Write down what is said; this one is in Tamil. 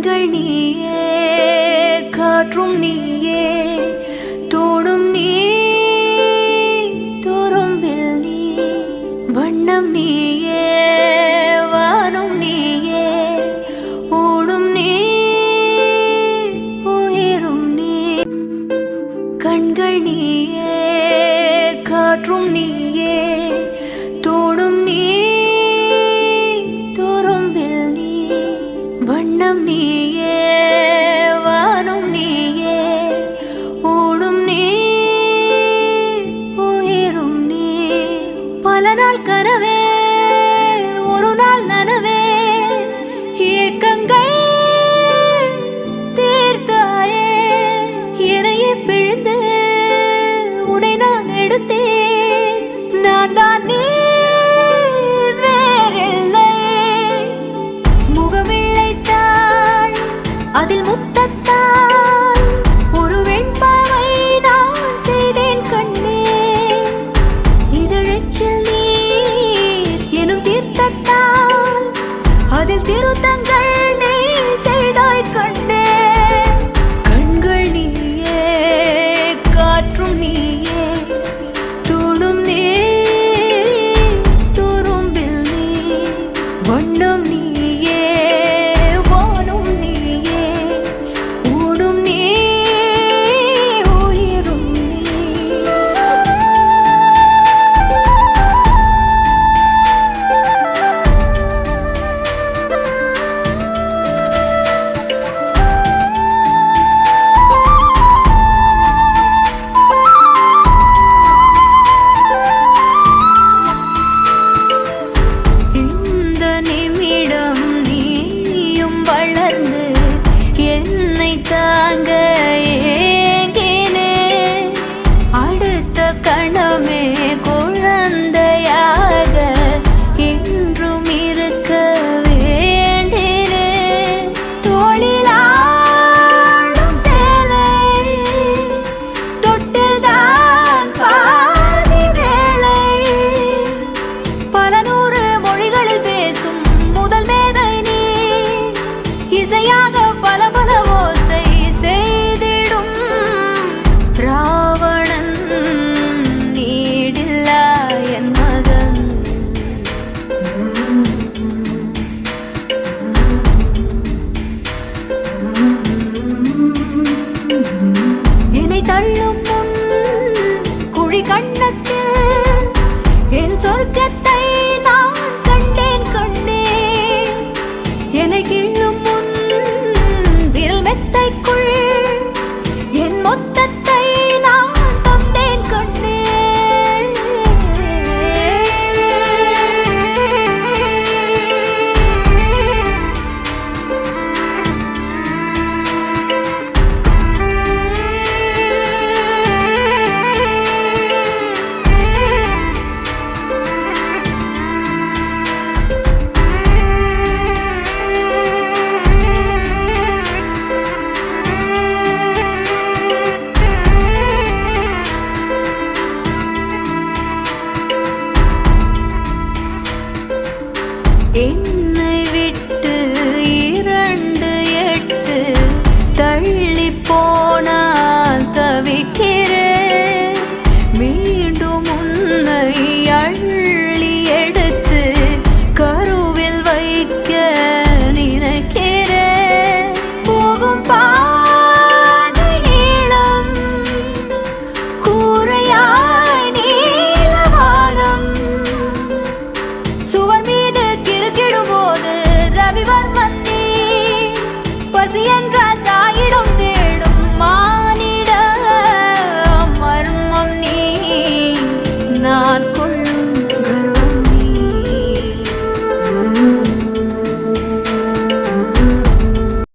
கண்கள் நீயே, காற்றும் நீயே, தோடும் நீ, துரும்பில் நீ, வண்ணம் நீயே, வானும் நீயே, ஊடும் நீ, உயிரும் நீ. கண்கள் நீயே, காற்றும் நீயே, தோடும் நீ, துரும்பில் நீ, வண்ணம் நீயே, வானும் நீயே, ஊடும் நீ, உயிரும் நீ. பல நாள் கனவே, ஒரு நாள் நனவே, ஏக்கங்கள் தீர்த்தாயே. இறையை பிழிந்து உன்னை நான் எடுத்தேன். நான் தான் நீ, வேறில்லை. முகமிழைத்தாள், அதில் முத்தத்தால் ஒரு வெண்பாவை நான் செய்தேன் கண்ணே. இதழச்சில் நீர் எனும் தீர்த்தத்தால் அதில் திருத்தங்கள் நீ செய்தாய் கண்ணே. கண்கள் நீயே, காற்றும் நீயே, தூணும் நீ, துரும்பில் நீ, வண்ணம் நீயே, வானும் நீயே, ஊடும் நீ, உயிரும் நீ. இந்த நிமிடம் நீயும் வளர்ந்து என்னை தாங்க ஏங்கினேன். அடுத்த கணமே குழந்தையாக என்றும் இருக்க வேண்டினேன். தோளிலாடும் சேலை, தொட்டில்தான் பாதி வேலை. பல நூறு மொழிகளில் பேசும் முதல் மேதை நீ. இசையாக பல பல ஓசை செய்திடும் ராவணன் நீடில்லா என் மகன். என்னை தள்ளும் முன் குழி கண்ணத்தில் என் சொர்க்கத்தை நான் கண்டேன் கண்டேன். என்னை கிள்ளும் முன் விரல் மெத்தைக்குள் என் மொத்தத்தை நான் தந்தேன் கண்ணே. என்னை விட்டு 2 8 தள்ளி போன